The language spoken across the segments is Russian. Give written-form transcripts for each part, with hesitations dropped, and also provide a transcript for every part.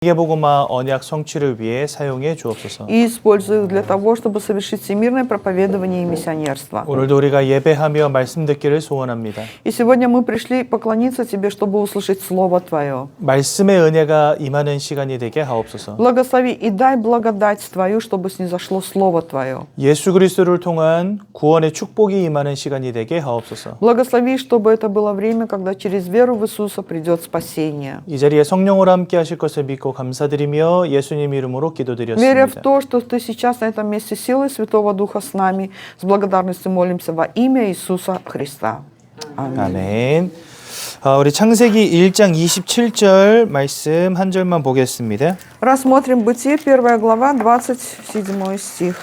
세계복음화 언약 성취를 위해 사용해 주옵소서. И используй их для того, чтобы совершить всемирное проповедование и миссионерство. 오늘도 우리가 예배하며 말씀 듣기를 소원합니다. И сегодня мы пришли поклониться Тебе, чтобы услышать Слово Твое. 말씀의 은혜가 임하는 시간이 되게 하옵소서. Благослови и дай благодать Твою, чтобы снизошло Слово Твое. 예수 그리스도를 통한 구원의 축복이 임하는 시간이 되게 하옵소서. Благослови, чтобы это было время, когда через веру в Иисуса придет спасение. 이 자리에 성령으로 함께 하실 것을 믿고 감사드리며 예수님 이름으로 Веря в 기도드렸습니다. то, что Ты сейчас на этом месте силой Святого Духа с нами, с благодарностью молимся во имя Иисуса Христа. Аминь. 아멘. 우리 창세기 1장 27절 말씀 한 절만 보겠습니다. Рассмотрим Бытие, 1 глава, 27 стих.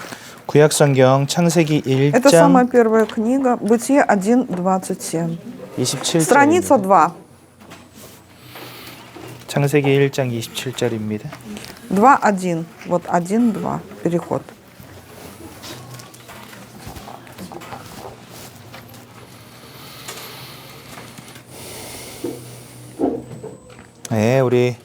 구약성경 창세기 Это самая 1장 первая книга, Бытие 1, 27. 27절. Страница 2. 창세기 1장 27절입니다. 2, 1. Вот 1, 2. Переход. 네, 우리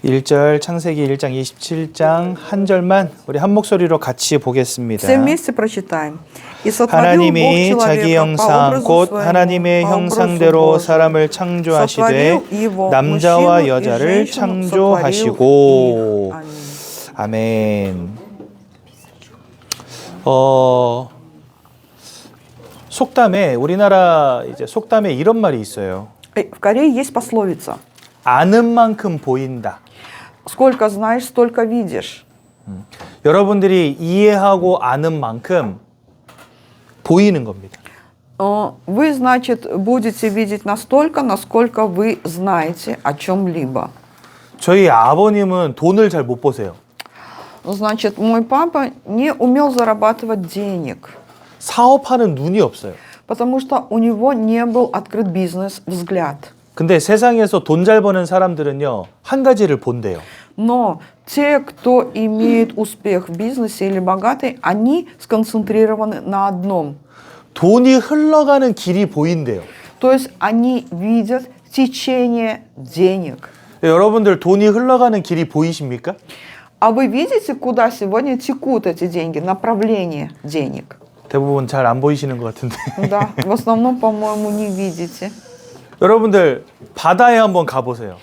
1절 창세기 1장 27장 한 절만 우리 한 목소리로 같이 보겠습니다. Все вместе прочитаем. И сотворил Бог 하나님이 자기 человека по 형상 образу 곧 своему, 하나님의 по образу 형상대로 Божьему. 사람을 창조하시되 Сотворил его, 남자와 мужчину и 여자를 женщину 창조하시고 сотворил их. 아멘. 아멘. 속담에 우리나라 이제 속담에 이런 말이 있어요. В Корее есть пословица. 아는 만큼 보인다. Сколько знаешь, столько видишь. 여러분들이 이해하고 아는 만큼 보이는 겁니다. Вы, значит, будете видеть настолько, насколько вы знаете о чем-либо. 저희 아버님은 돈을 잘 못 보세요. Значит, мой папа не умел зарабатывать денег, 사업하는 눈이 없어요. потому что у него не был открыт бизнес-взгляд. 근데 세상에서 돈 잘 버는 사람들은요, 한 가지를 본대요. Но те, кто имеет успех в бизнесе или богатый, они сконцентрированы на одном. 돈이 흘러가는 길이 보인대요. То есть они видят течение денег. 여러분들 돈이 흘러가는 길이 보이십니까? А вы видите, куда сегодня текут эти деньги, направление денег? 대부분 잘 안 보이시는 것 같은데. Да, в основном, по-моему, не видите. 여러분들 바다에 한번 가보세요.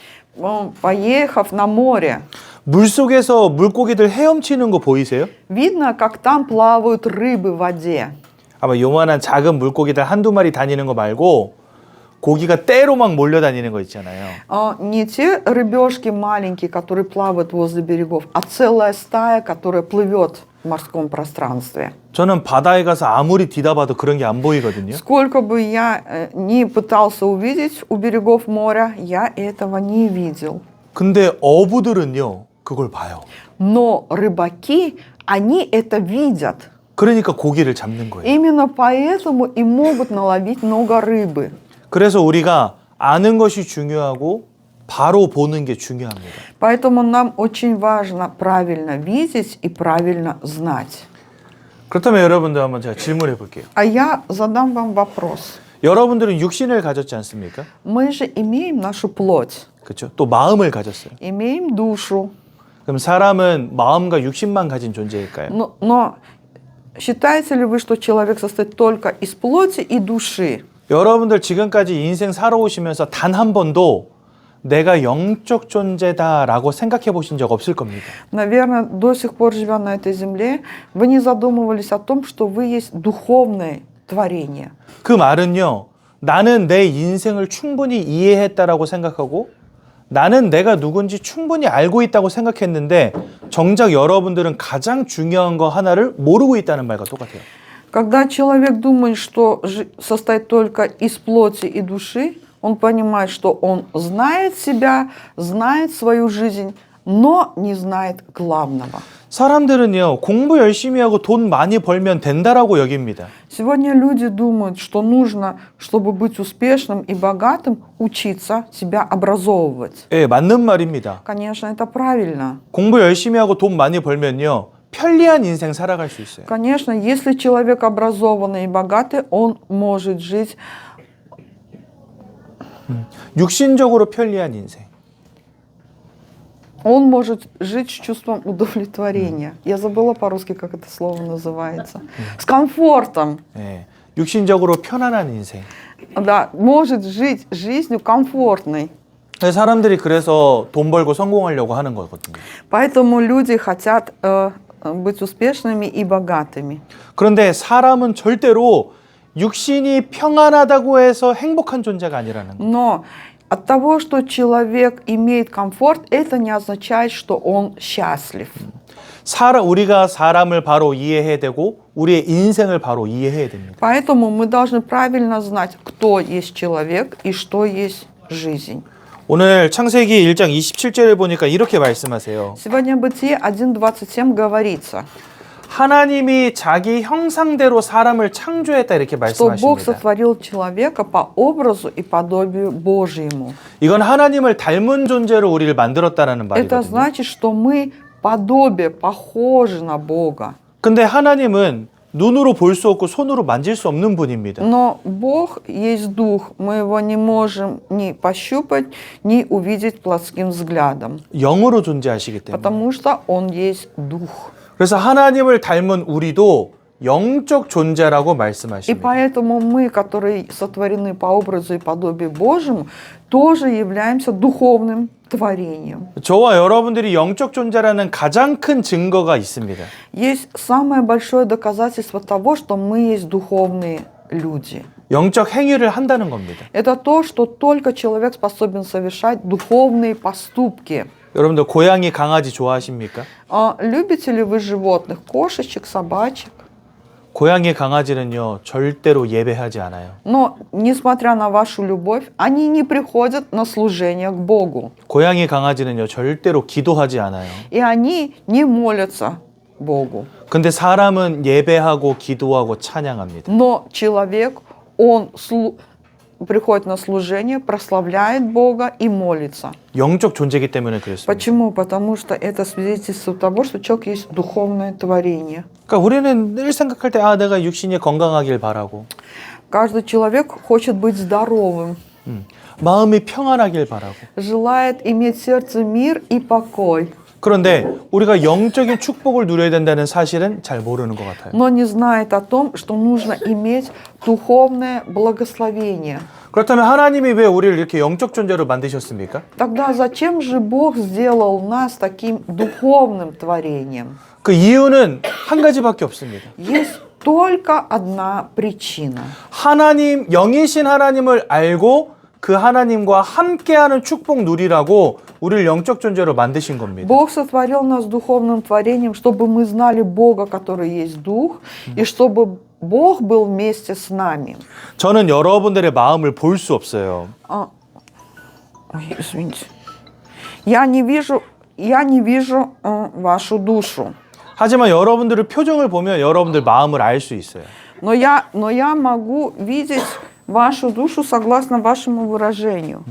Поехав на море, 물속에서 물고기들 헤엄치는 거 보이세요? видно, как там плавают рыбы в воде. 아마 요만한 작은 물고기들 한두 마리 다니는 거 말고 고기가 떼로 막 몰려다니는 거 있잖아요. Не те рыбешки маленькие, которые плавают возле берегов, а целая стая, которая плывет в морском пространстве. 저는 바다에 가서 아무리 뒤다봐도 그런 게 안 보이거든요. Сколько бы я ни пытался увидеть у берегов моря, я этого не видел. 근데 어부들은요, 그걸 봐요. Но рыбаки, они это видят. 그러니까 고기를 잡는 거예요. Именно поэтому и могут наловить много рыбы. 그래서 우리가 아는 것이 중요하고 바로 보는 게 중요합니다. Поэтому нам очень важно правильно видеть и правильно знать. 그렇다면 여러분들 한번 제가 질문해 볼게요. А я задам вам вопрос. 여러분들은 육신을 가졌지 않습니까? Мы же имеем нашу плоть, 그렇죠? 또 마음을 가졌어요. имеем душу. 그럼 사람은 마음과 육신만 가진 존재일까요? Но считаете ли вы, что человек состоит только из плоти и души? 여러분들 지금까지 인생 살아오시면서 단 한 번도 내가 영적 존재다라고 생각해 보신 적 없을 겁니다. Наверное, до сих пор, живя на этой земле, вы не задумывались о том, что вы есть духовное творение. 그 말은요, 나는 내 인생을 충분히 이해했다라고 생각하고 나는 내가 누군지 충분히 알고 있다고 생각했는데 정작 여러분들은 가장 중요한 거 하나를 모르고 있다는 말과 똑같아요. Когда человек думает, что состоит только из плоти и души, он понимает, что он знает себя, знает свою жизнь, но не знает главного. 사람들은요, 공부 열심히 하고 돈 많이 벌면 된다라고 여깁니다. Сегодня люди думают, что нужно, чтобы быть успешным и богатым, учиться себя образовывать. 예, 맞는 말입니다. Конечно, это правильно. 공부 열심히 하고 돈 많이 벌면요, 편리한 인생 살아갈 수 있어요. Конечно, если человек образованный и богатый, он может жить 육신적으로 편리한 인생. Он может жить с чувством удовлетворения. Я забыла по-русски, как это слово называется. С комфортом. 예, 육신적으로 편안한 인생. Да, может жить жизнью комфортной. 사람들이 그래서 돈 벌고 성공하려고 하는 거거든요. Поэтому люди хотят быть успешными и богатыми. 그런데 사람은 절대로 육신이 평안하다고 해서 행복한 존재가 아니라는 거. Но от того, что человек имеет комфорт, это не означает, что он счастлив. 우리가 사람을 바로 이해해야 되고 우리의 인생을 바로 이해해야 됩니다. Поэтому мы должны правильно знать, кто есть человек и что есть жизнь. 오늘 창세기 1장 27절에 보니까 이렇게 말씀하세요. Сегодня в Бытие 1:27 говорится, 하나님이 자기 형상대로 사람을 창조했다 이렇게 что Бог 말씀하십니다. сотворил человека по образу и подобию Божьему. 이건 하나님을 닮은 존재로 우리를 만들었다라는 Это 말이거든요. значит, что мы подобие, похожи на Бога. 근데 하나님은 눈으로 볼 수 없고 손으로 만질 수 없는 분입니다. Но Бог есть Дух, мы его не можем ни пощупать, ни увидеть плотским взглядом, 영으로 존재하시기 때문에. потому что Он есть Дух. 그래서 하나님을 닮은 우리도 영적 존재라고 И 말씀하십니다. поэтому мы, которые сотворены по образу и подобию Божьему, тоже являемся духовным творением. 저와 여러분들이 영적 존재라는 가장 큰 증거가 있습니다. Есть самое большое доказательство того, что мы есть духовные люди. 영적 행위를 한다는 겁니다. Это то, что только человек способен совершать духовные поступки. 여러분들 고양이, 강아지 좋아하십니까? Любите ли вы животных? Кошечек, собачек? 고양이, 강아지는요 절대로 예배하지 않아요. Но, несмотря на вашу любовь, они не приходят на служение к Богу. 고양이, 강아지는요 절대로 기도하지 않아요. И они не молятся Богу. 근데 사람은 예배하고 기도하고 찬양합니다. Но человек, он приходит на служение, прославляет Бога и молится. 영적 존재이기 때문에 그렇습니다. Почему? Потому что это свидетельство того, что человек есть духовное творение. 그러니까 우리는 늘 생각할 때 내가 육신이 건강하길 바라고 Каждый человек хочет быть здоровым, 마음이 평안하길 바라고 желает иметь в сердце мир и покой, 그런데 우리가 영적인 축복을 누려야 된다는 사실은 잘 모르는 것 같아요. но не знает о том, что нужно иметь духовное благословение. 그렇다면 하나님이 왜 우리를 이렇게 영적 존재로 만드셨습니까? Тогда зачем же Бог сделал нас таким духовным творением? 그 이유는 한 가지밖에 없습니다. Есть только одна причина. 하나님, 영이신 하나님을 알고 그 하나님과 함께하는 축복 누리라고 우리를 영적 존재로 만드신 겁니다. Бог сотворил нас духовным творением, чтобы мы знали Бога, который есть Дух, и чтобы Бог был вместе с нами. 저는 여러분들의 마음을 볼 수 없어요. Ой, извините. Я не вижу вашу душу. 하지만 여러분들의 표정을 보면 여러분들 마음을 알 수 있어요. Но я могу видеть вашу душу согласно вашему выражению.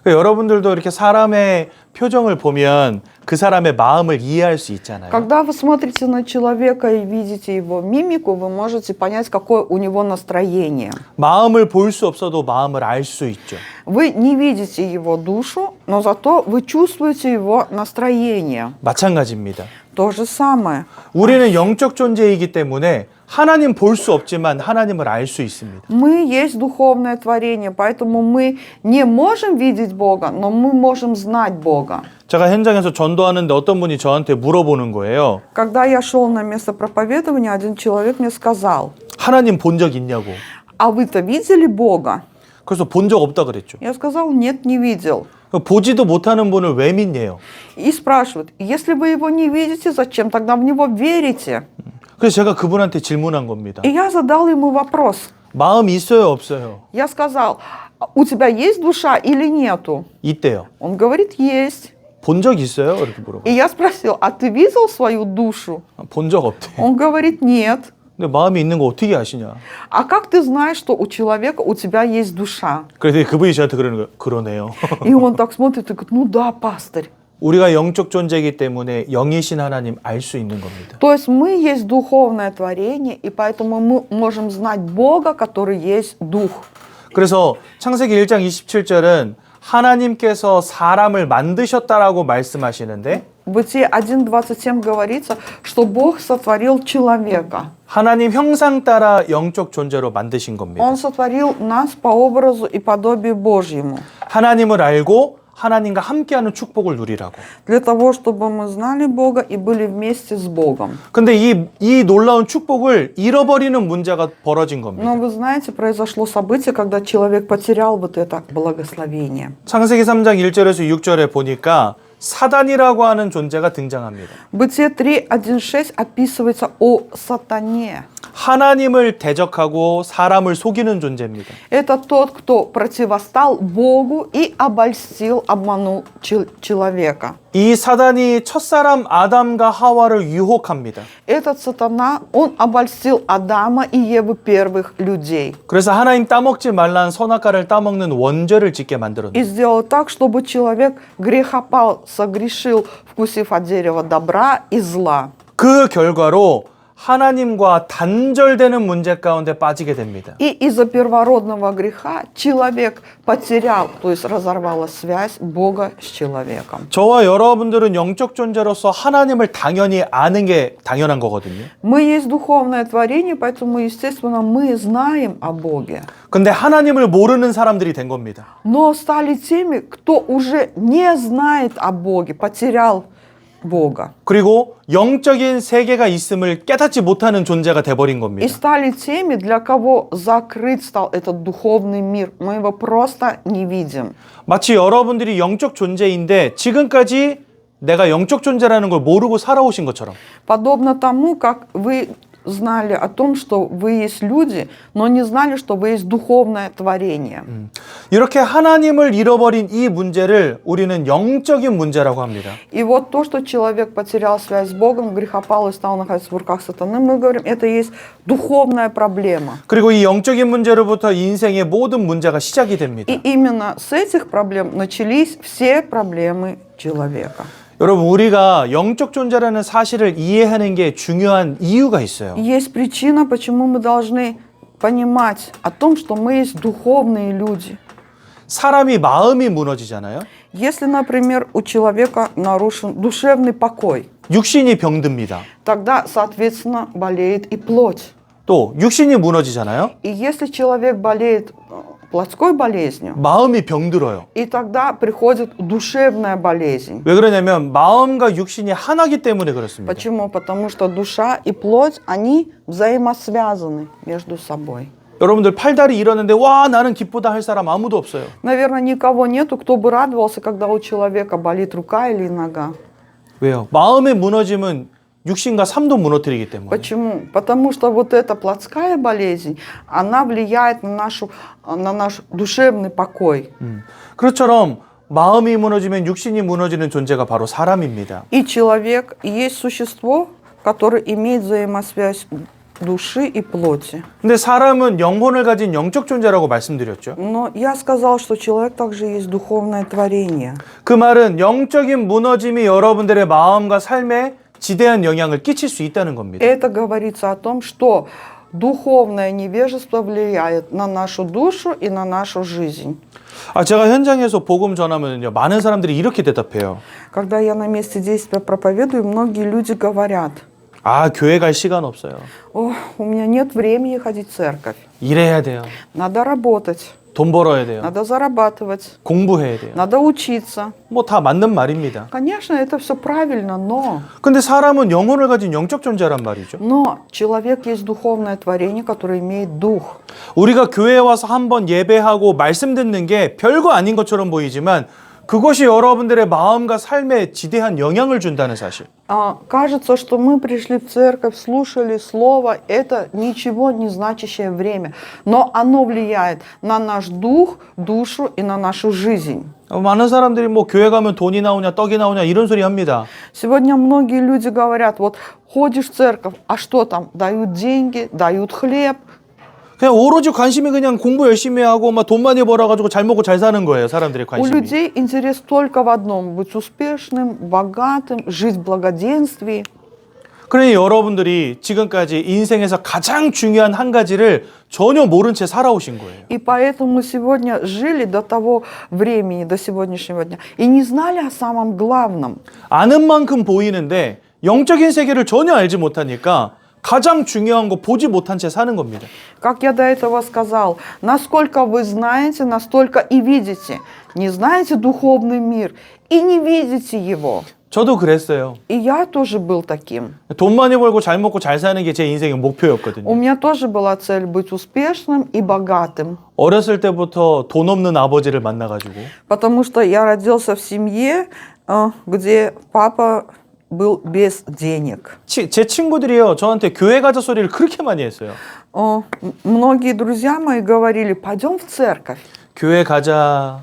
그러니까 여러분들도 이렇게 사람의 표정을 보면 그 사람의 마음을 이해할 수 있잖아요. Когда вы смотрите на человека и видите его мимику, вы можете понять, какое у него настроение. 마음을 볼 수 없어도 마음을 알 수 있죠. Вы не видите его душу, но зато вы чувствуете его настроение. 마찬가지입니다. То же самое. 우리는 영적 존재이기 때문에 하나님 볼 수 없지만 하나님을 알 수 있습니다. Мы есть духовное творение, поэтому мы не можем видеть Бога, но мы можем знать Бога. 제가 현장에서 전도하는데 어떤 분이 저한테 물어보는 거예요. Когда я шел на место проповедования, один человек мне сказал: 하나님 본 적 있냐고. «А вы-то видели Бога?» 그래서 본 적 없다 그랬죠. Я сказал: «Нет, не видел». 보지도 못하는 분을 왜 믿네요? И спрашивают: «Если вы его не видите, зачем тогда в него верите?» 그래서 제가 그분한테 질문한 겁니다. И я задал ему вопрос. 마음이 있어요, 없어요? Я сказал: «У тебя есть душа или нету?» 있대요. Он говорит: «Есть». 본 적 있어요? 이렇게 И 물어봐요. я спросил: «А ты видел свою душу?» 본 적 없대. Он говорит: «Нет». 근데 마음이 있는 거 어떻게 아시냐? «А как ты знаешь, что у человека, у тебя есть душа?» 그래서 그분이 저한테 그러는 거예요. 그러네요. И он так смотрит и говорит: «Ну да, пастырь». 우리가 영적 존재이기 때문에 영이신 하나님 알 수 있는 겁니다. То есть мы есть духовное творение, и поэтому мы можем знать Бога, который есть Дух. 그래서 창세기 1장 27절은 하나님께서 사람을 만드셨다라고 말씀하시는데 Бытие 1:27 говорится, что Бог сотворил человека. 하나님 형상 따라 영적 존재로 만드신 겁니다. Он сотворил нас по образу и подобию Божьему. 하나님을 알고 하나님과 함께하는 축복을 누리라고. Для того, чтобы мы знали Бога и были вместе с Богом. 근데 이 놀라운 축복을 잃어버리는 문제가 벌어진 겁니다. Но вы знаете, произошло событие, когда человек потерял вот это благословение. 창세기 3장 1절에서 6절에 보니까 사단이라고 하는 존재가 등장합니다. Бытие 3:1-6 описывается о сатане. 하나님을 대적하고 사람을 속이는 존재입니다. Это тот, кто противостал Богу и обольстил, обманул человека. 이 사단이 첫사람 아담과 하와를 유혹합니다. Этот сатана, он обольстил Адама и Еву, первых людей. 그래서 하나님 따먹지 말라는 선악과를 따먹는 원죄를 짓게 И 만들었습니다. сделал так, чтобы человек грехопал, согрешил, вкусив от дерева добра и зла. 그 결과로 하나님과 단절되는 문제 가운데 빠지게 됩니다. И из-за первородного греха человек потерял, то есть разорвала связь Бога с человеком. 저와 여러분들은 영적 존재로서 하나님을 당연히 아는 게 당연한 거거든요. Мы есть духовное творение, поэтому, естественно, мы знаем о Боге. 근데 하나님을 모르는 사람들이 된 겁니다. Но стали теми, кто уже не знает о Боге, потерял Бога. 그리고 영적인 세계가 있음을 깨닫지 못하는 존재가 돼버린 И 겁니다. стали теми, для кого закрыт стал этот духовный мир. Мы его просто не видим. 마치 여러분들이 영적 존재인데 지금까지 내가 영적 존재라는 걸 모르고 살아오신 것처럼 Подобно тому, как вы знали о том, что вы есть люди, но не знали, что вы есть духовное творение. 이렇게 하나님을 잃어버린 이 문제를 우리는 영적인 문제라고 합니다. И вот то, что человек потерял связь с Богом, грехопал и стал находиться в руках сатаны, мы говорим, это есть духовная проблема. 그리고 이 영적인 문제로부터 인생의 모든 문제가 시작이 됩니다. И именно с этих проблем начались все проблемы человека. 여러분, 우리가 영적 존재라는 사실을 이해하는 게 중요한 이유가 있어요. Есть причина, почему мы должны понимать о том, что мы есть духовные люди. 사람이 마음이 무너지잖아요. Если, например, у человека нарушен душевный покой, 육신이 병듭니다. тогда, соответственно, болеет и плоть. 또 육신이 무너지잖아요. И если человек болеет плотской болезнью, 마음이 병들어요. и тогда приходит душевная болезнь. 왜 그러냐면 마음과 육신이 하나기 때문에 그렇습니다. Почему? Потому что душа и плоть, они взаимосвязаны между собой. 여러분들 팔다리 잃었는데 와 나는 기쁘다 할 사람 아무도 없어요. Наверное, никого нету, кто бы радовался, когда у человека болит рука или нога. 왜요? 마음의 무너짐은 육신과 삶도 무너뜨리기 때문에. Почему? Потому что вот эта плотская болезнь, она влияет на наш душевный покой. 그렇처럼 마음이 무너지면 육신이 무너지는 존재가 바로 사람입니다. И человек есть существо, которое имеет взаимосвязь души и плоти. 근데 사람은 영혼을 가진 영적 존재라고 말씀드렸죠. Но я сказал, что человек также есть духовное творение. 그 말은 영적인 무너짐이 여러분들의 마음과 삶에 지대한 영향을 끼칠 수 있다는 겁니다. Это говорится о том, что духовное невежество влияет на нашу душу и на нашу жизнь. 제가 현장에서 복음 전하면요, 많은 사람들이 이렇게 대답해요. Когда я на месте действия проповедую, многие люди говорят: 교회 갈 시간 없어요. «О, у меня нет времени ходить в церковь. 일해야 돼요. Надо работать, 돈 벌어야 돼요. надо зарабатывать, 공부해야 돼요. надо учиться». 뭐 다 맞는 말입니다. Конечно, это все правильно, но 근데 사람은 영혼을 가진 영적 존재란 말이죠. человек есть духовное творение, которое имеет дух. 우리가 교회에 와서 한번 예배하고 말씀 듣는 게 별거 아닌 것처럼 보이지만 그것이 여러분들의 마음과 삶에 지대한 영향을 준다는 사실. Кажется, что мы пришли в церковь, слушали слово, это ничего не значащее время, но оно влияет на наш дух, душу и на нашу жизнь. 많은 사람들이 뭐 교회 가면 돈이 나오냐 떡이 나오냐 이런 소리 합니다. Сегодня многие люди говорят: вот ходишь в церковь, а что там? Дают деньги, дают хлеб. 그냥 오로지 관심이 그냥 공부 열심히 하고 막 돈 많이 벌어가지고 잘 먹고 잘 사는 거예요. 사람들의 У 관심이. людей интерес только в одном: быть успешным, богатым, жить в благоденствии. 그러니 여러분들이 지금까지 인생에서 가장 중요한 한 가지를 전혀 모른 채 살아오신 거예요. И поэтому сегодня жили до того времени, до сегодняшнего дня, и не знали о самом главном. 아는 만큼 보이는데 영적인 세계를 전혀 알지 못하니까 가장 중요한 거 보지 못한 채 사는 겁니다. Как я до этого сказал, насколько вы знаете, настолько и видите. Не знаете духовный мир и не видите его. 저도 그랬어요. И я тоже был таким. 돈 많이 벌고 잘 먹고 잘 사는 게 제 인생의 У 목표였거든요. меня тоже была цель быть успешным и богатым. 어렸을 때부터 돈 없는 아버지를 만나가지고 Потому что я родился в семье, где папа был без денег. 제 친구들이요 저한테 교회 가자 소리를 그렇게 많이 했어요. Многие друзья мои говорили, пойдем в церковь. 교회 가자.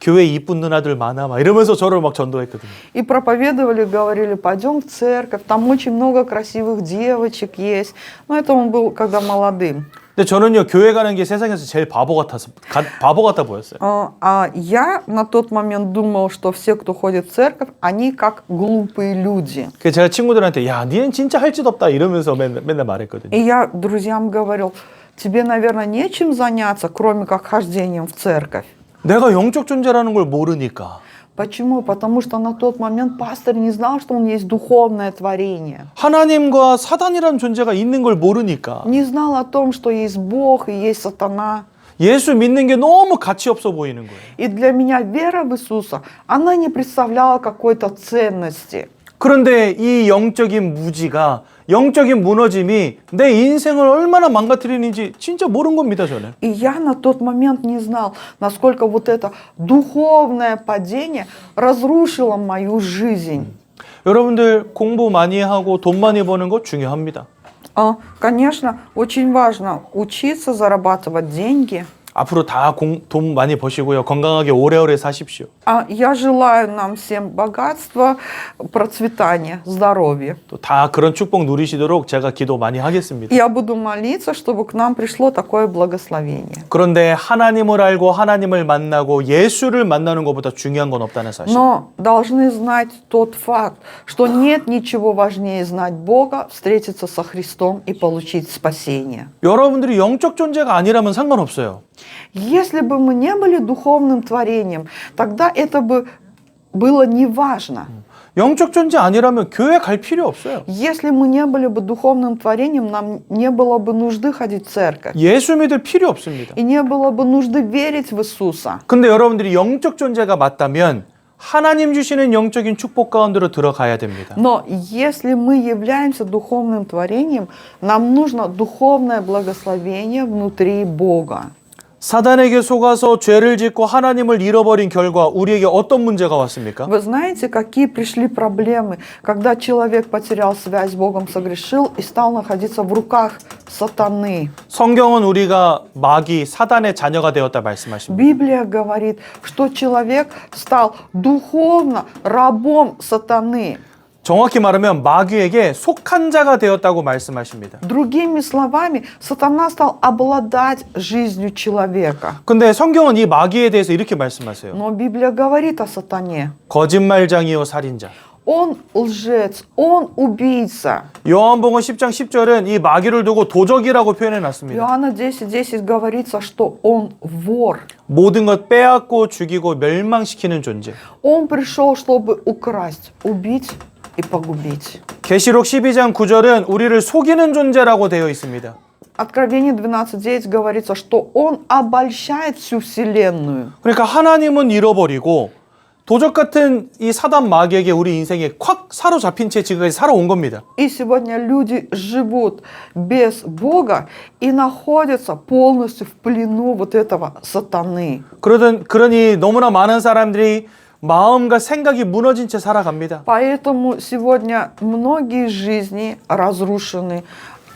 교회 이쁜 누나들 많아 막 이러면서 저를 막 전도했거든요. И проповедовали, говорили, пойдем в церковь, там очень много красивых девочек есть. Но это он был, когда молодым. 근데 저는요 교회 가는 게 세상에서 제일 바보 같아 보였어요. А я на тот момент думал, что все, кто ходит в церковь, они как глупые люди. 그래서 제가 친구들한테 야, 니는 진짜 할 짓 없다 이러면서 맨날 말했거든요. И я друзьям говорил, тебе, наверное, нечем заняться, кроме как хождением в церковь. 내가 영적 존재라는 걸 모르니까. Почему? Потому что на тот момент пастор не знал, что он есть духовное творение. 하나님과 사단이라는 존재가 있는 걸 모르니까. Не знал о том, что есть Бог и есть сатана. 예수 믿는 게 너무 가치 없어 보이는 거예요. И для меня вера в Иисуса, она не представляла какой-то ценности. 그런데 이 영적인 무지가 영적인 무너짐이 내 인생을 얼마나 망가뜨리는지 진짜 모른 겁니다, 저는. И я на тот момент не знал, насколько вот это духовное падение разрушило мою жизнь. 여러분들 공부 많이 하고 돈 많이 버는 거 중요합니다. Конечно, очень важно учиться, зарабатывать деньги. 앞으로 다 돈 많이 버시고요. 건강하게 오래오래 사십시오. Я желаю нам всем богатства, процветания, здоровья. 또 다 그런 축복 누리시도록 제가 기도 많이 하겠습니다. Я буду молиться, чтобы к нам пришло такое благословение. 그런데 하나님을 알고 하나님을 만나고 예수를 만나는 것보다 중요한 건 없다는 사실. Но должны знать тот факт, что нет ничего важнее знать Бога, встретиться со Христом и получить спасение. 여러분들이 영적 존재가 아니라면 상관없어요. Если бы мы не были духовным творением, тогда это бы было неважно. 영적 존재 아니라면 교회 갈 필요 없어요. Если мы не были бы духовным творением, нам не было бы нужды ходить в церковь. 예수 믿을 필요 없습니다. И не было бы нужды верить в Иисуса. 근데 여러분들이 영적 존재가 맞다면 하나님 주시는 영적인 축복 가운데로 들어가야 됩니다. Но если мы являемся духовным творением, нам нужно духовное благословение внутри Бога. 사단에게 속아서 죄를 짓고 하나님을 잃어버린 결과 우리에게 어떤 문제가 왔습니까? Вы знаете, какие пришли проблемы, когда человек потерял связь с Богом, согрешил и стал находиться в руках сатаны? 성경은 우리가 마귀 사단의 자녀가 되었다 말씀하십니다. Библия говорит, что человек стал духовно рабом сатаны. 정확히 말하면 마귀에게 속한 자가 되었다고 말씀하십니다. Другими словами, сатана стал обладать жизнью человека. 근데 성경은 이 마귀에 대해서 이렇게 말씀하세요. Но Библия говорит о сатане. 거짓말장이요 살인자. Он лжец, он убийца. 요한복음 10장 10절은 이 마귀를 두고 도적이라고 표현해 놨습니다. Иоанна 10:10 говорится, что он вор. 모든 것 빼앗고 죽이고 멸망시키는 존재. Он пришел, чтобы украсть, убить и погубить. 계시록 12장 9절은 우리를 속이는 존재라고 되어 있습니다. Откровение 12:9 говорится, что он обольщает всю вселенную. 그러니까 하나님은 잃어버리고 도적 같은 이 사단 마귀에게 우리 인생에 콱 사로잡힌 채 지금까지 살아온 겁니다. И сегодня люди живут без Бога и находятся полностью в плену вот этого сатаны. 그러니 너무나 많은 사람들이 마음과 생각이 무너진 채 살아갑니다. Поэтому сегодня многие жизни разрушены,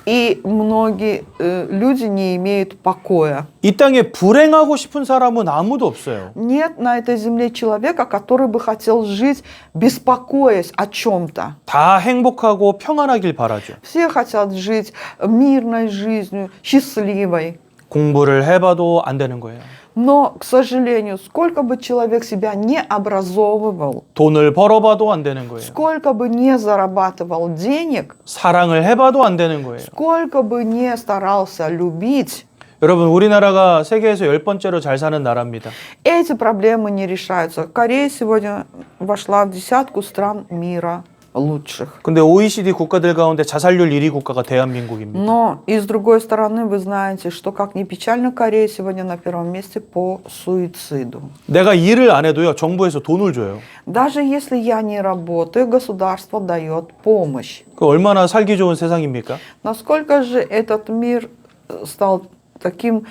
и многие люди не имеют покоя. 이 땅에 불행하고 싶은 사람은 아무도 없어요. Нет на этой земле человека, который бы хотел жить, беспокоясь о чем-то. 다 행복하고 평안하길 바라죠. Все хотят жить мирной жизнью, счастливой. 공부를 해봐도 안 되는 거예요. Но, к сожалению, сколько бы человек себя не образовывал, 돈을 벌어봐도 안 되는 거예요. сколько бы не зарабатывал денег, 사랑을 해봐도 안 되는 거예요. сколько бы не старался любить, 여러분, 우리나라가 세계에서 10번째로 잘 사는 나라입니다. эти проблемы не решаются. Корея сегодня вошла в десятку стран мира лучших. 근데 OECD 국가들 가운데 자살률 1위 국가가 대한민국입니다. Но и с другой стороны, вы знаете, что как ни печально, Корея сегодня на первом месте по суициду. 내가 일을 안 해도요, 정부에서 돈을 줘요. Даже если я не работаю, государство дает помощь. 그 얼마나 살기 좋은 세상입니까? Насколько же этот мир стал таким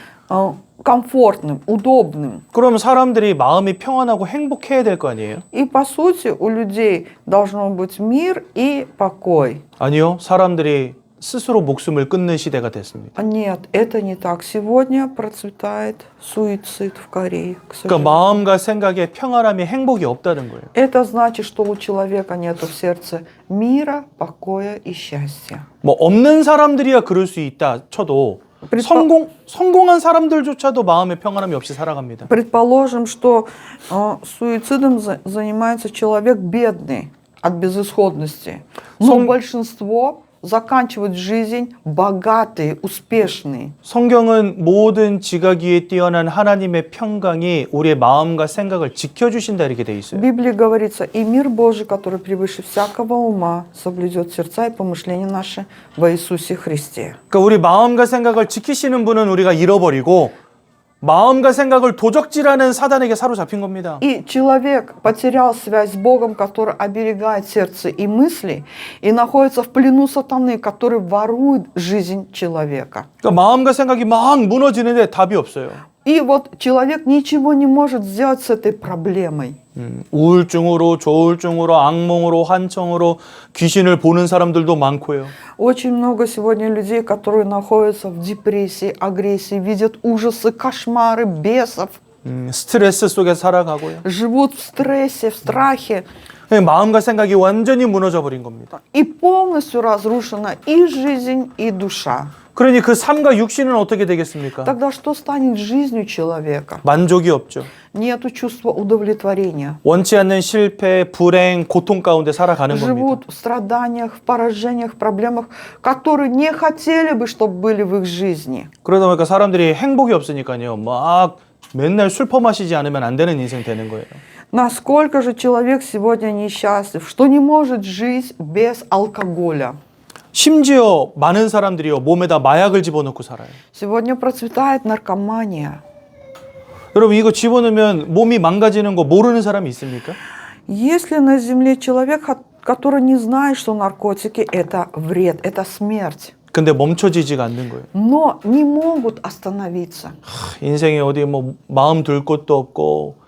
комфортным, удобным. 그럼 사람들이 마음이 평안하고 행복해야 될 거 아니에요? И по сути у людей должно быть мир и покой. 아니요, 사람들이 스스로 목숨을 끊는 시대가 됐습니다. Нет, это не так. Сегодня процветает суицид в Корее, к 그러니까 сожалению. 마음과 생각에 평안함이 행복이 없다는 거예요. Это значит, что у человека нет в сердце мира, покоя и счастья. 뭐 없는 사람들이야 그럴 수 있다 쳐도 성공한 사람들조차도 마음의 평안함이 없이 살아갑니다. Предположим, что суицидом занимается человек бедный от безысходности. Но большинство заканчивают жизнь богатые, успешные. 성경은 모든 지각위에 뛰어난 하나님의 평강이 우리의 마음과 생각을 지켜주신다 이렇게 돼 있어요. В Библии говорится, и мир Божий, который превыше всякого ума, соблюдет сердца и помышления наши во Иисусе Христе. 그러니까 우리 마음과 생각을 지키시는 분은 우리가 잃어버리고 마음과 생각을 도적질하는 사단에게 사로잡힌 겁니다. И человек потерял связь с Богом, который оберегает сердце и мысли, и находится в плену сатаны, который ворует жизнь человека. 그러니까 마음과 생각이 막 무너지는데 답이 없어요. И вот человек ничего не может сделать с этой проблемой. 우울증으로, 조울증으로, 악몽으로, 환청으로 귀신을 보는 사람들도 많고요. Очень много сегодня людей, которые находятся в депрессии, агрессии, видят ужасы, кошмары, бесов, 스트레스 속에 살아가고요. живут в стрессе, в страхе. 마음과 생각이 완전히 무너져 버린 겁니다. И полностью разрушена и жизнь, и душа. 그러니 그 삶과 육신은 어떻게 되겠습니까? Тогда что станет жизнью человека? 만족이 없죠. Нету чувства удовлетворения. 원치 않는 실패, 불행, 고통 가운데 살아가는 겁니다. Живут в страданиях, в поражениях, в проблемах, которые не хотели бы, чтобы были в их жизни. 그러다 보니까 사람들이 행복이 없으니까요. 막 맨날 술 퍼마시지 않으면 안 되는 인생 되는 거예요. Насколько же человек сегодня несчастлив, что не может жить без алкоголя. 심지어 많은 사람들이요. 몸에다 마약을 집어넣고 살아요. Сегодня процветает наркомания. 여러분 이거 집어넣으면 몸이 망가지는 거 모르는 사람이 있습니까? Есть ли на земле человек, который не знает, что наркотики – это вред, это смерть? 근데 멈춰지지가 않는 거예요. Но не могут остановиться. 인생에 어디 뭐 마음 둘 곳도 없고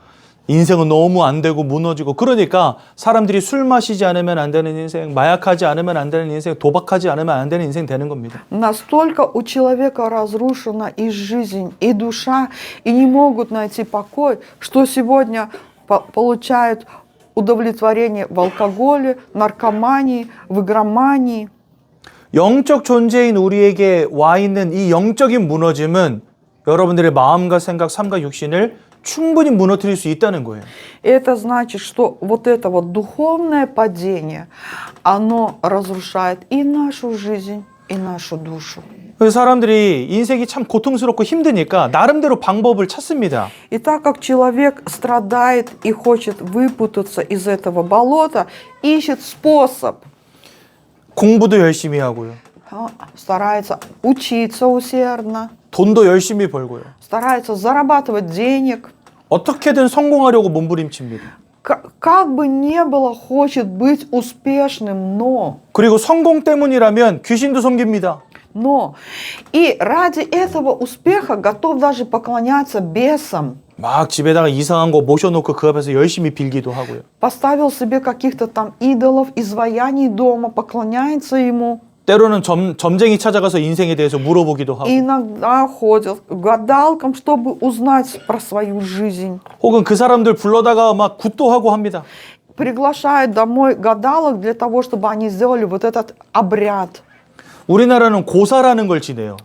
인생은 너무 안 되고 무너지고 그러니까 사람들이 술 마시지 않으면 안 되는 인생, 마약하지 않으면 안 되는 인생, 도박하지 않으면 안 되는 인생 되는 겁니다. Настолько у человека разрушена и жизнь, и душа, и не могут найти покой, что сегодня получают удовлетворение в алкоголе, наркомании, в игромании. 영적 존재인 우리에게 와 있는 이 영적인 무너짐은 여러분들의 마음과 생각, 삶과 육신을 충분히 무너뜨릴 수 있다는 거예요. Это значит, что вот это вот духовное падение, оно разрушает и нашу жизнь, и нашу душу. 그래서 사람들이 인생이 참 고통스럽고 힘드니까 나름대로 방법을 찾습니다. И так как человек страдает и хочет выпутаться из этого болота, ищет способ, 공부도 열심히 하고요. старается учиться усердно, 돈도 열심히 벌고요. старается зарабатывать денег. 어떻게든 성공하려고 몸부림칩니다. Как бы ни было, хочет быть успешным, но... 그리고 성공 때문이라면 귀신도 섬깁니다. Но и ради этого успеха готов даже поклоняться бесам. 막 집에다가 이상한 거 모셔놓고 그 앞에서 열심히 빌기도 하고요. Поставил себе каких-то там идолов, изваяний дома, поклоняется ему. 때로는 점쟁이 찾아가서 인생에 대해서 물어보기도 하고. И иногда ходят к гадалкам, чтобы узнать про свою жизнь. 혹은 그 사람들 불러다가 막 굿도 하고 합니다. Приглашают домой гадалок для того, чтобы они сделали вот этот обряд. 우리나라는 고사라는 걸 지내요.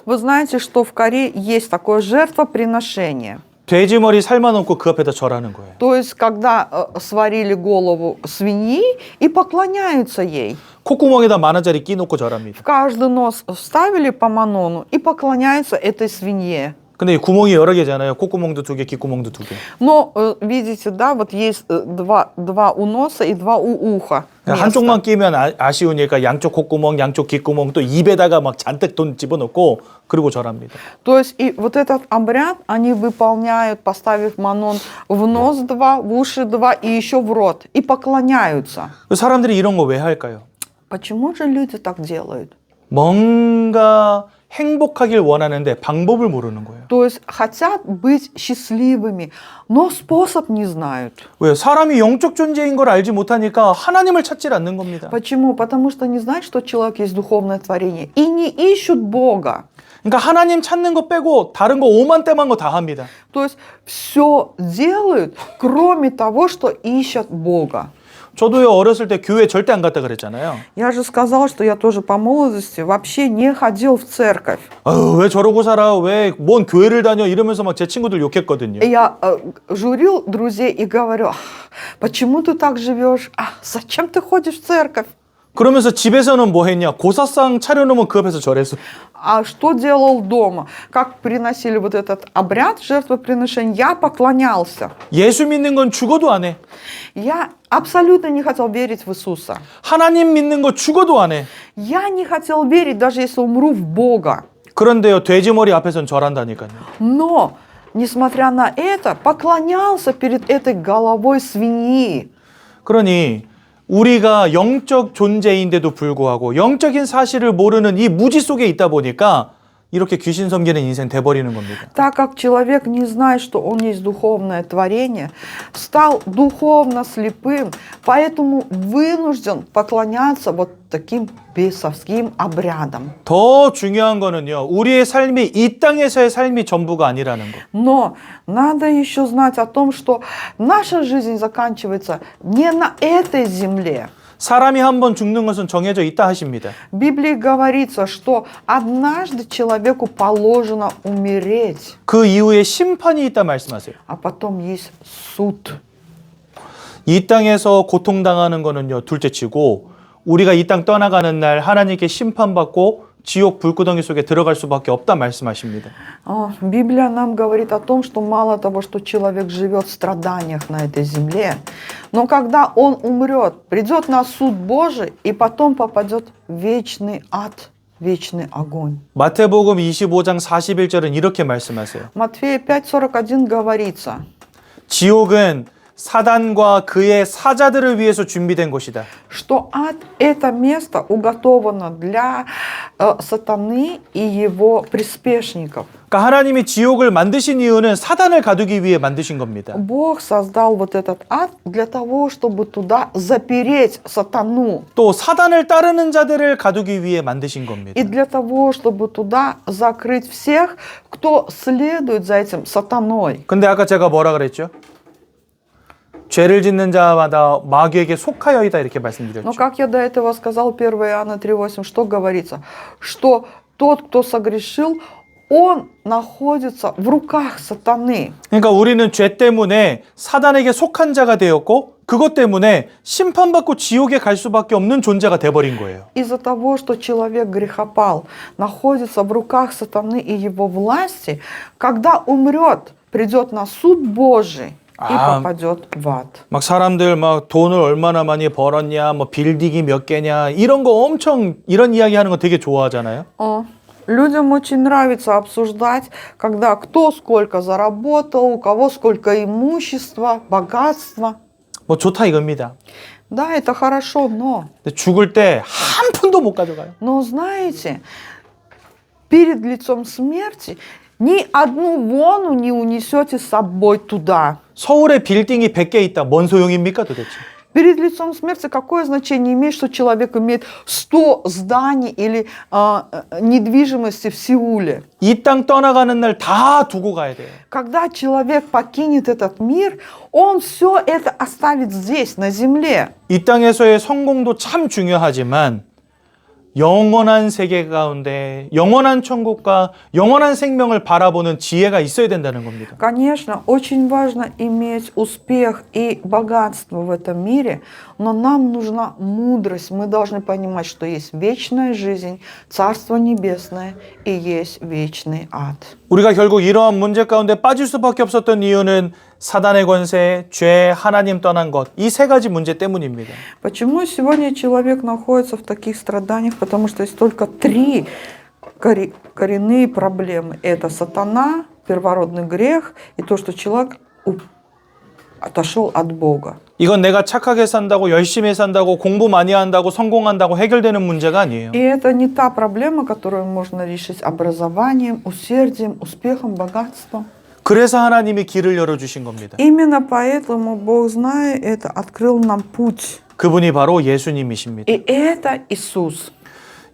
Вы знаете, что в Корее есть такое жертвоприношение. 돼지 머리 삶아놓고 그 앞에다 절하는 거예요. То есть, когда сварили голову свиньи и поклоняются ей. 콧구멍에다 10,000원짜리 끼놓고 절합니다. В каждый нос вставили по манону и поклоняются этой свинье. 근데 이 구멍이 여러 개잖아요. 콧구멍도 2개, 귓구멍도 2개. Но, видите, да, вот есть два у носа и два у уха. места. 한쪽만 끼면 아쉬우니까 양쪽 콧구멍, 양쪽 귓구멍 또 입에다가 막 잔뜩 돈 집어넣고 그리고 절합니다. То есть и вот этот обряд они выполняют, поставив манон в нос два, в уши два и еще в рот. И поклоняются. 사람들이 이런 거 왜 할까요? Почему же люди так делают? 뭔가 행복하길 원하는데 방법을 모르는 거예요. То есть хотят быть счастливыми, но способ не знают. 왜요? 사람이 영적 존재인 걸 알지 못하니까 하나님을 찾질 않는 겁니다. Почему? Потому что не знают, что человек есть духовное творение. И не ищут Бога. 그러니까 하나님 찾는 거 빼고 다른 거 5만 다 합니다. То есть все делают, кроме того, что ищут Бога. 저도요 어렸을 때 교회 절대 안 갔다 그랬잖아요. Я же сказала, что я тоже по молодости вообще не ходил в церковь. 아유, 왜 저러고 살아? 왜 뭔 교회를 다녀? 이러면서 막 제 친구들 욕했거든요. И я журил друзей и говорю, почему ты так живешь? Зачем ты ходишь в церковь? 그러면서 집에서는 뭐 했냐? 고사상 차려놓으면 그 앞에서 절했어. А что делал дома? Как приносили вот этот обряд жертвоприношения? Я поклонялся. 예수 믿는 건 죽어도 안 해. Я абсолютно не хотел верить в Иисуса. 하나님 믿는 거 죽어도 안 해. Я не хотел верить, даже если умру в Бога. 그런데요 돼지머리 앞에선 절한다니까요. Но, несмотря на это, поклонялся перед этой головой свиньи. 그러니 우리가 영적 존재인데도 불구하고 영적인 사실을 모르는 이 무지 속에 있다 보니까 이렇게 귀신 섬기는 인생 돼버리는 겁니다. Так как человек не знает, что он есть духовное творение, стал духовно слепым, поэтому вынужден поклоняться вот таким бесовским обрядам. 더 중요한 거는요. 우리의 삶이 이 땅에서의 삶이 전부가 아니라는 거. Но надо еще знать о том, что наша жизнь заканчивается не на этой земле. 사람이 한 번 죽는 것은 정해져 있다 하십니다. В Библии говорится, что однажды человеку положено умереть, 그 이후에 심판이 있다 말씀하세요. а потом есть суд. 이 땅에서 고통당하는 거는요. 둘째치고 우리가 이 땅 떠나가는 날 하나님께 심판받고 지옥 불구덩이 속에 들어갈 수밖에 없다 말씀하십니다. Библия нам говорит о том, что мало того, что человек живет в страданиях на этой земле, но когда он умрет, придет на суд Божий и потом попадет в вечный ад, вечный огонь. 마태복음 25장 41절은 이렇게 말씀하세요. Матфея 5:41 говорится, 지옥은 사단과 그의 사자들을 위해서 준비된 곳이다. что ад – это место уготовано для сатаны и его приспешников. 그러니까 하나님이 지옥을 만드신 이유는 사단을 가두기 위해 만드신 겁니다. Бог создал вот этот ад для того, чтобы туда запереть сатану. 또 사단을 따르는 자들을 가두기 위해 만드신 겁니다. И для того, чтобы туда закрыть всех, кто следует за этим сатаной. 근데 아까 제가 뭐라 그랬죠? 죄를 짓는 자마다 마귀에게 속하여 있다 이렇게 Но 말씀드렸죠. как я до этого сказал, 1 Иоанна 3:8, что говорится? Что тот, кто согрешил, он находится в руках сатаны. 그러니까 우리는 죄 때문에 사단에게 속한 자가 되었고 그것 때문에 심판받고 지옥에 갈 수밖에 없는 존재가 돼버린 거예요. Из-за того, что человек грехопал, находится в руках сатаны и его власти, когда умрет, придет на суд Божий и попадет в ад. 막 사람들 막 돈을 얼마나 많이 벌었냐, 뭐 빌딩이 몇 개냐 이런 거 엄청 이런 이야기 하는 거 되게 좋아하잖아요. Людям очень нравится обсуждать, когда кто сколько заработал, у кого сколько имущества, богатства. 뭐 좋다 이겁니다. Да, это хорошо, но 근데 죽을 때 한 푼도 못 가져가요. знаете, перед лицом смерти ни одну вону не унесете с собой туда. 서울에 빌딩이 100개 있다. 뭔 소용입니까 도대체? Перед лицом смерти какое значение имеет, что человек имеет 100 зданий или недвижимости в Сеуле? 이 땅 떠나가는 날 다 두고 가야 돼요. Когда человек покинет этот мир, он все это оставит здесь, на земле. 이 땅에서의 성공도 참 중요하지만 영원한 세계 가운데 영원한 천국과 영원한 생명을 바라보는 지혜가 있어야 된다는 겁니다. Конечно, очень важно иметь успех и богатство в этом мире, но нам нужна мудрость. Мы должны понимать, что есть вечная жизнь, Царство Небесное и есть вечный ад. 우리가 결국 이러한 문제 가운데 빠질 수밖에 없었던 이유는 사단의 권세, 죄, 하나님 떠난 것, 이 세 가지 문제 때문입니다. Почему сегодня человек находится в таких страданиях? Потому что есть только три коренные проблемы. Это сатана, первородный грех и то, что человек отошел от Бога. 이건 내가 착하게 산다고, 열심히 산다고, 공부 많이 한다고, 성공한다고 해결되는 문제가 아니에요. И это не та проблема, которую можно решить образованием, усердием, успехом, богатством. 그래서 하나님이 길을 열어주신 겁니다. Именно поэтому Бог, зная это, открыл нам путь. 그분이 바로 예수님이십니다. И это Иисус.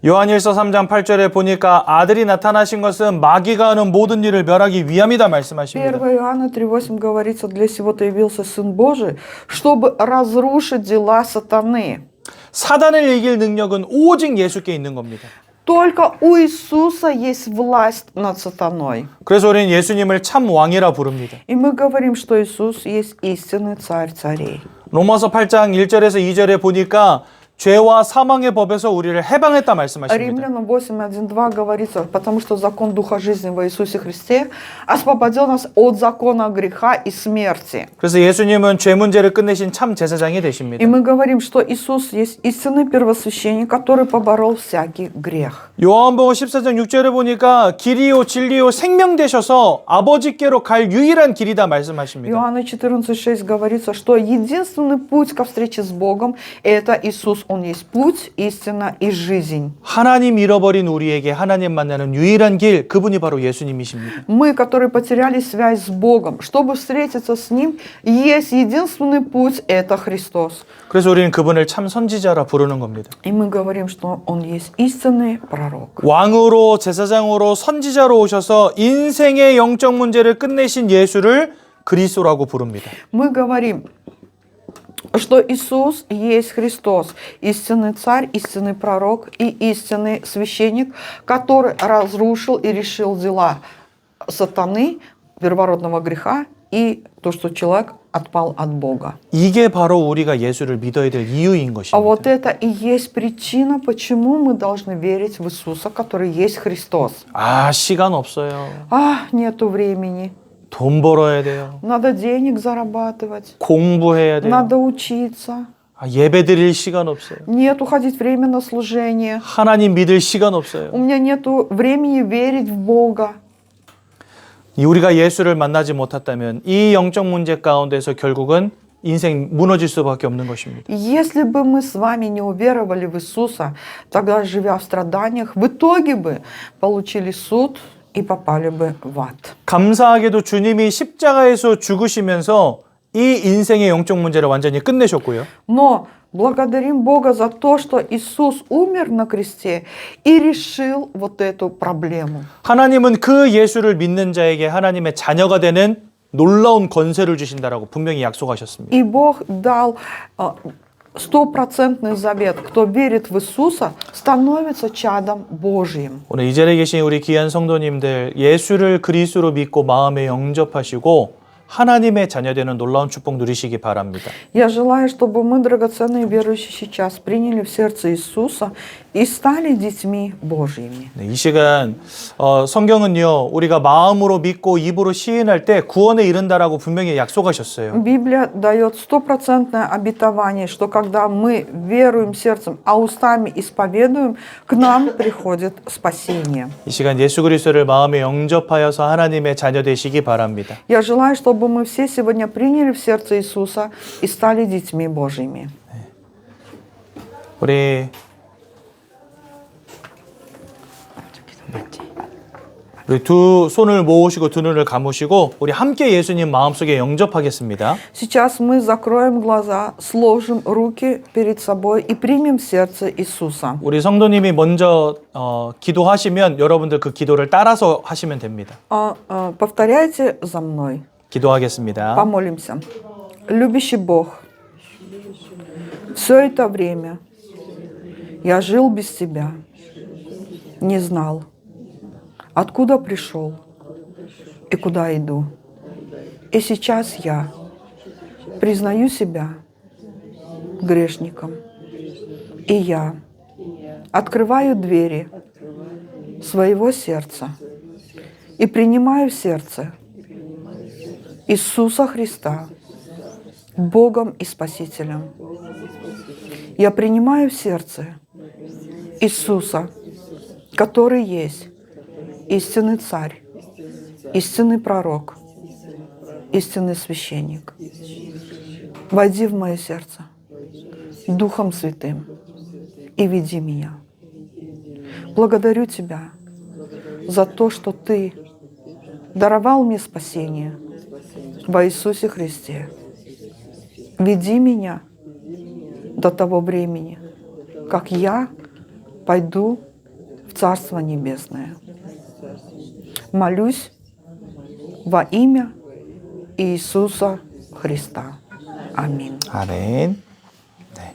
요한일서 3장 8절에 보니까 아들이 나타나신 것은 마귀가 하는 모든 일을 멸하기 위함이다 말씀하십니다. 1 Иоанна 3,8 говорится, для сего-то явился Сын Божий, чтобы разрушить дела сатаны. 사단을 이길 능력은 오직 예수께 있는 겁니다. Только у Иисуса есть власть над сатаной. 그래서 우리는 예수님을 참 왕이라 부릅니다. И мы говорим, что Иисус есть истинный царь царей. 로마서 8장 1절에서 2절에 보니까 죄와 사망의 법에서 우리를 해방했다 말씀하십니다. Римлянам 8:1-2 говорится, потому что закон Духа жизни во Иисусе Христе освободил нас от закона греха и смерти. 그래서 예수님은 죄 문제를 끝내신 참 제사장이 되십니다. И мы говорим, что Иисус есть истинный первосвященник, который поборол всякий грех. 요한복음 14장 6절에 보니까 길이요 진리요 생명 되셔서 아버지께로 갈 유일한 길이다 말씀하십니다. Иоанна 14:6 говорится, что единственный путь ко встрече с Богом – это Иисус. Он есть путь, истина и жизнь. 하나님 잃어버린 우리에게 하나님 만나는 유일한 길, 그분이 바로 예수님이십니다. Мы, которые потеряли связь с Богом, чтобы встретиться с Ним, есть единственный путь – это Христос. 그래서 우리는 그분을 참 선지자라 부르는 겁니다. И мы говорим, что Он есть истинный пророк. 왕으로 제사장으로 선지자로 오셔서 인생의 영적 문제를 끝내신 예수를 그리스도라고 부릅니다. Мы говорим, что Иисус есть Христос, истинный царь, истинный пророк и истинный священник, который разрушил и решил дела сатаны, первородного греха и то, что человек отпал от Бога. 이게 바로 우리가 예수를 믿어야 될 이유인 А вот 것입니다. это и есть причина, почему мы должны верить в Иисуса, который есть Христос. 시간 없어요. Нету времени. 돈 벌어야 돼요. Надо денег зарабатывать. 공부해야 돼요. Надо учиться. 예배 드릴 시간 없어요. Нет уходить время на служение. 하나님 믿을 시간 없어요. У меня нету времени верить в Бога. 우리가 예수를 만나지 못했다면 이 영적 문제 가운데서 결국은 인생 무너질 수밖에 없는 것입니다. Если бы мы с вами не уверовали в Иисуса, тогда, живя в страданиях, в итоге бы получили суд и попали бы в ад. 감사하게도 주님이 십자가에서 죽으시면서 이 인생의 영적 문제를 완전히 끝내셨고요. Но благодарим Бога за то, что Иисус умер на кресте и решил вот эту проблему. 하나님은 그 예수를 믿는 자에게 하나님의 자녀가 되는 놀라운 권세를 주신다라고 분명히 약속하셨습니다. И Бог дал стопроцентный завет. Кто верит в Иисуса, становится чадом Божьим. 오늘 이 자리에 계신 우리 귀한 성도님들, 예수를 그리스도로 믿고 마음에 영접하시고 하나님의 자녀되는 놀라운 축복 누리시기 바랍니다. Я желаю, чтобы мы, драгоценные верующие, сейчас приняли в сердце Иисуса и стали детьми Божьими. 네, 이 시간 성경은요, 우리가 마음으로 믿고 입으로 시인할 때 구원에 이른다라고 분명히 약속하셨어요. Библия дает стопроцентное обетование, что когда мы веруем сердцем, а устами исповедуем, к нам приходит спасение. 이 시간 예수 그리스도를 마음에 영접하여서 하나님의 자녀 되시기 바랍니다. Я желаю, чтобы мы все сегодня приняли в сердце Иисуса и стали детьми Божьими. 우리 두 손을 모으시고 두 눈을 감으시고 우리 함께 예수님 마음속에 영접하겠습니다. Сейчас мы закроем глаза, сложим руки перед собой и примем в сердце Иисуса. 우리 성도님이 먼저 기도하시면 여러분들 그 기도를 따라서 하시면 됩니다. Повторяйте за мной. 기도하겠습니다. Помолимся. Любящий Бог, все это время Я жил без тебя, не знал, откуда пришел и куда иду. И сейчас я признаю себя грешником. И я открываю двери своего сердца и принимаю в сердце Иисуса Христа Богом и Спасителем. Я принимаю в сердце Иисуса, который есть истинный царь, истинный пророк, истинный священник. Войди в мое сердце Духом Святым и веди меня. Благодарю Тебя за то, что Ты даровал мне спасение во Иисусе Христе. Веди меня до того времени, как я пойду в Царство Небесное. Молюсь во имя Иисуса Христа. 아멘. 아멘. 네.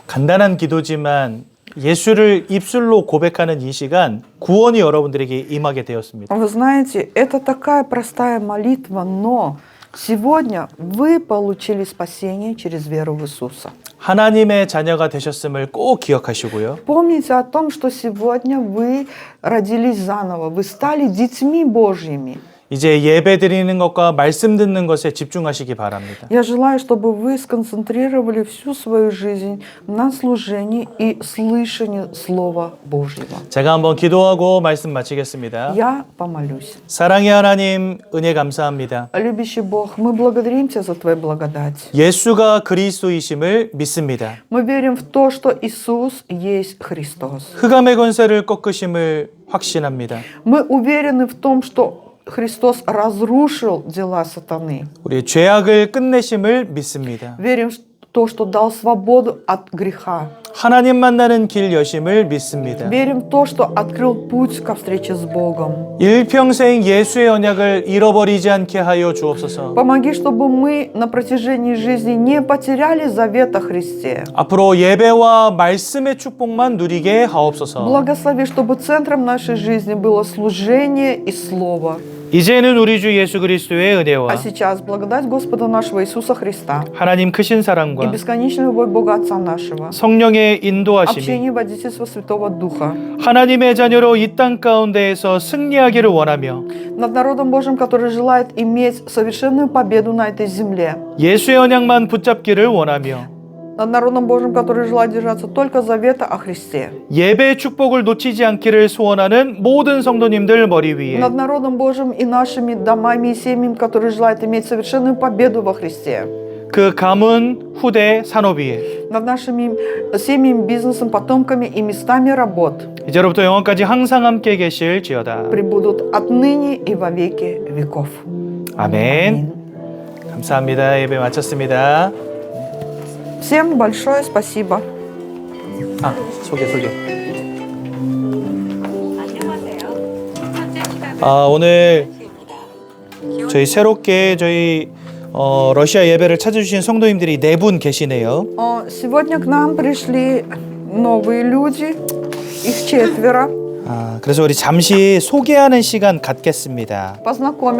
간단한 기도지만 예수를 입술로 고백하는 이 시간 구원이 여러분들에게 임하게 되었습니다. Вы знаете, это такая простая молитва, но сегодня вы получили спасение через веру в Иисуса. 하나님의 자녀가 되셨음을 꼭 기억하시고요. Помните о том, что сегодня вы родились заново, вы стали детьми Божьими. 이제 예배 드리는 것과 말씀 듣는 것에 집중하시기 바랍니다. Я желаю, чтобы вы сконцентрировали всю свою жизнь на служении и слышании Слова Божьего. 제가 한번 기도하고 말씀 마치겠습니다. Я помолюсь. 사랑의 하나님, 은혜 감사합니다. Любящий Бог, мы благодарим Тебя за Твою благодать. 예수가 그리스도이심을 믿습니다. Мы верим в то, что Иисус есть Христос. 흑암의 권세를 꺾으심을 확신합니다. Мы уверены в том, что Христос разрушил дела сатаны. 우리의 죄악을 끝내심을 믿습니다. Верим в то, что дал свободу от греха. 하나님 만나는 길 여심을 믿습니다. Верим в то, что открыл путь ко встрече с Богом. 일평생 예수의 언약을 잃어버리지 않게 하여 주옵소서. Помоги, чтобы мы на протяжении жизни не потеряли завет о Христе. 앞으로 예배와 말씀의 축복만 누리게 하옵소서. Благослови, чтобы центром нашей жизни было служение и слово. 이제는 우리 주 예수 그리스도의 은혜와 А сейчас благодать Господа нашего Иисуса Христа 하나님 크신 и 사랑과 бесконечная любовь Бога Отца нашего, 성령의 인도하심이 общение и водительство Святого Духа 하나님의 자녀로 이 땅 가운데에서 승리하기를 원하며 над народом Божьим, который желает иметь совершенную победу на этой земле, 예수의 언약만 붙잡기를 원하며 над народом Божьим, который желает держаться только завета о Христе, 예배의 축복을 놓치지 않기를 소원하는 모든 성도님들 머리 위에 над народом Божьим и нашими домами и семьями, которые желают иметь совершенную победу во Христе, 그 가문 후대 산업 위에 над нашими семьями, бизнесом, потомками и местами работ 이제로부터 영원까지 항상 함께 계실지어다. пребудут отныне и во веки веков. 아멘. 감사합니다. 예배 마쳤습니다. Всем большое спасибо. 아, 소개. 오늘 저희 새롭게 러시아 예배를 찾아주신 성도님들이 4분 계시네요. Сегодня к нам пришли новые люди, их 4. 그래서 우리 잠시 소개하는 시간 갖겠습니다. Познакомиться